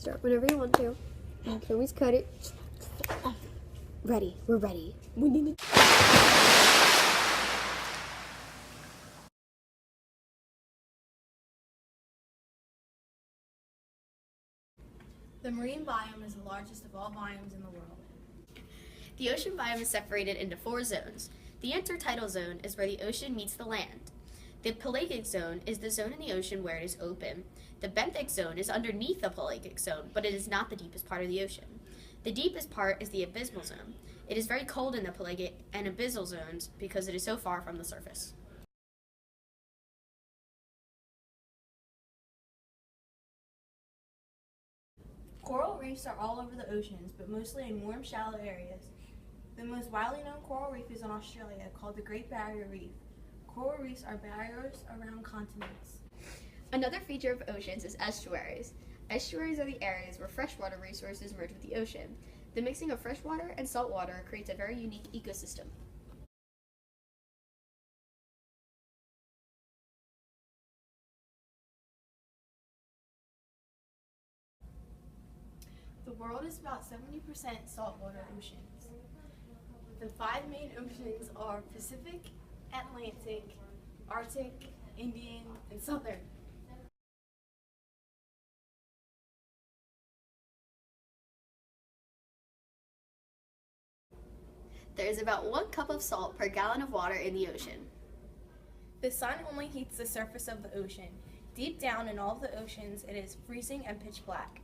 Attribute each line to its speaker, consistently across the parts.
Speaker 1: Start whenever you want to. You can always cut it. Ready. We're ready. We need to...
Speaker 2: The marine biome is the largest of all biomes in the world.
Speaker 3: The ocean biome is separated into 4 zones. The intertidal zone is where the ocean meets the land. The pelagic zone is the zone in the ocean where it is open. The benthic zone is underneath the pelagic zone, but it is not the deepest part of the ocean. The deepest part is the abysmal zone. It is very cold in the pelagic and abyssal zones because it is so far from the surface.
Speaker 2: Coral reefs are all over the oceans, but mostly in warm, shallow areas. The most widely known coral reef is in Australia, called the Great Barrier Reef. Coral reefs are barriers around continents.
Speaker 3: Another feature of oceans is estuaries. Estuaries are the areas where freshwater resources merge with the ocean. The mixing of freshwater and saltwater creates a very unique ecosystem.
Speaker 2: The world is about 70% saltwater oceans. The 5 main oceans are Pacific, Atlantic, Arctic, Indian, and Southern.
Speaker 3: There is about 1 cup of salt per gallon of water in the ocean.
Speaker 2: The sun only heats the surface of the ocean. Deep down in all of the oceans, it is freezing and pitch black.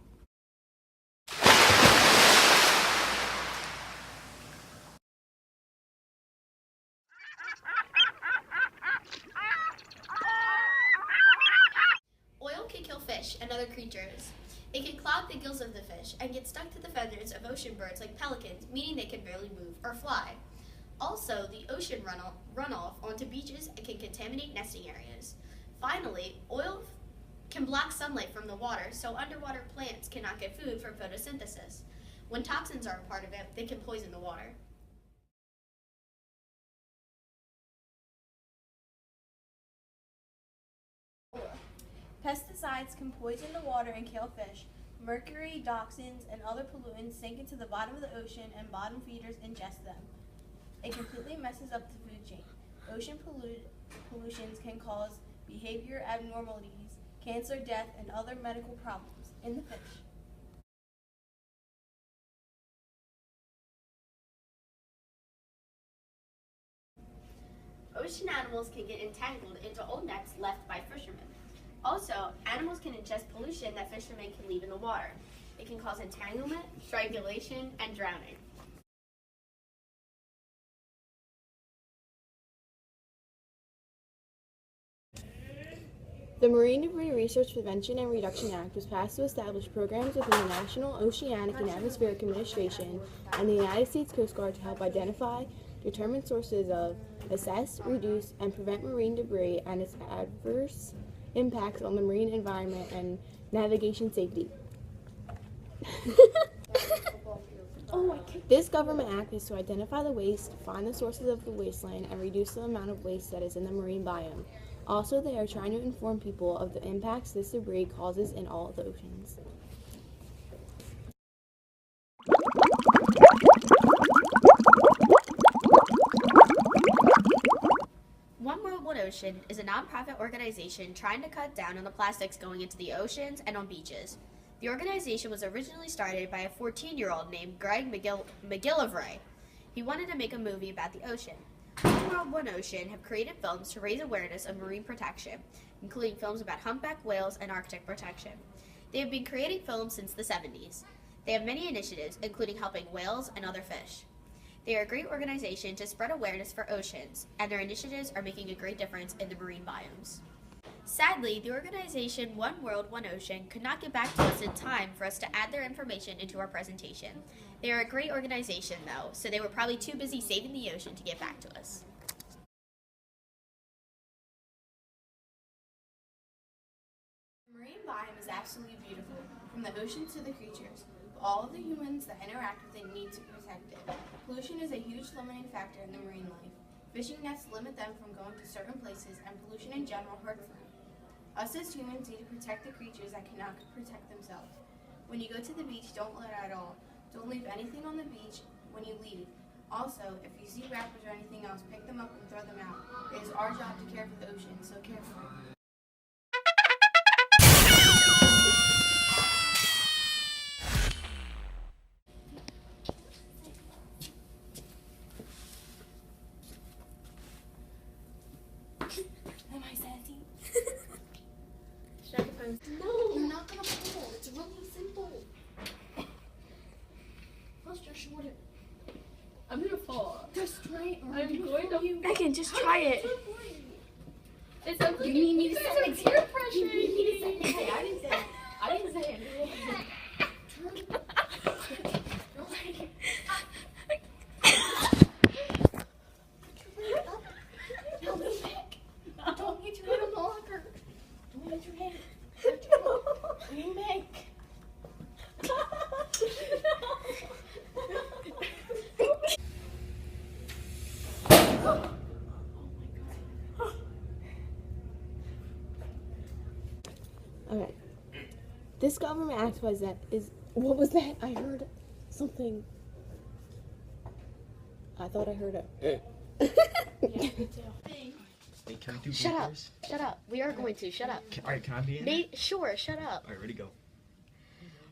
Speaker 3: Oil can kill fish and other creatures. It can clog the gills of the fish and get stuck to the feathers of ocean birds like pelicans, meaning they can barely move or fly. Also, the ocean runoff onto beaches and can contaminate nesting areas. Finally, oil can block sunlight from the water, so underwater plants cannot get food from photosynthesis. When toxins are a part of it, they can poison the water.
Speaker 2: Pesticides can poison the water and kill fish. Mercury, dioxins, and other pollutants sink into the bottom of the ocean and bottom feeders ingest them. It completely messes up the food chain. Ocean pollutions can cause behavior abnormalities, cancer, death, and other medical problems in the fish.
Speaker 3: Ocean animals can get entangled into old nets left by fishermen. Also, animals can ingest pollution that fishermen can leave in the water. It can cause entanglement, strangulation, and drowning.
Speaker 4: The Marine Debris Research Prevention and Reduction Act was passed to establish programs within the National Oceanic and Atmospheric Administration and the United States Coast Guard to help identify, determine sources of, assess, reduce, and prevent marine debris and its adverse impacts on the marine environment and navigation safety. This government act is to identify the waste, find the sources of the wasteland, and reduce the amount of waste that is in the marine biome. Also, they are trying to inform people of the impacts this debris causes in all of the oceans.
Speaker 3: One World, One Ocean is a nonprofit organization trying to cut down on the plastics going into the oceans and on beaches. The organization was originally started by a 14-year-old named Greg McGillivray. He wanted to make a movie about the ocean. One World, One Ocean have created films to raise awareness of marine protection, including films about humpback whales and Arctic protection. They have been creating films since the 70s. They have many initiatives, including helping whales and other fish. They are a great organization to spread awareness for oceans, and their initiatives are making a great difference in the marine biomes. Sadly, the organization One World, One Ocean could not get back to us in time for us to add their information into our presentation. They are a great organization, though, so they were probably too busy saving the ocean to get back to us.
Speaker 2: The marine biome is absolutely beautiful, from the ocean to the creatures. All of the humans that interact with it need to protect it. Pollution is a huge limiting factor in the marine life. Fishing nets limit them from going to certain places, and pollution in general hurts them. Us as humans need to protect the creatures that cannot protect themselves. When you go to the beach, don't litter at all. Don't leave anything on the beach when you leave. Also, if you see wrappers or anything else, pick them up and throw them out. It is our job to care for the ocean, so care for it. Am I sassy?
Speaker 3: Should I propose? No, you're not gonna pull. It's really simple. Plus, you're shorter.
Speaker 5: I'm gonna fall.
Speaker 2: Just try it.
Speaker 5: I'm going to.
Speaker 4: Megan, just try it.
Speaker 5: It sounds like
Speaker 2: You need me to
Speaker 5: you
Speaker 2: set
Speaker 5: guys are
Speaker 2: it.
Speaker 5: peer pressuring
Speaker 2: You need
Speaker 5: me.
Speaker 2: to set it. Hey, I didn't say it. I didn't say it. No, lean back. Don't hit your head on the locker. Don't hit your head. Lean back.
Speaker 4: Okay. This government act was that is what was that? I heard something. I thought I heard it.
Speaker 6: Hey, can I do
Speaker 3: Shut up.
Speaker 6: bloopers?
Speaker 3: Shut up. We are going to. Shut up.
Speaker 6: Alright, can I be in it?
Speaker 3: Nate, sure, shut up.
Speaker 6: Alright, ready, go.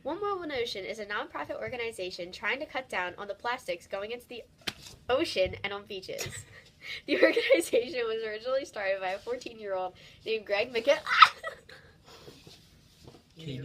Speaker 3: One World One Ocean is a non-profit organization trying to cut down on the plastics going into the ocean and on beaches. The organization was originally started by a 14-year-old named Greg McGill.
Speaker 6: Katie.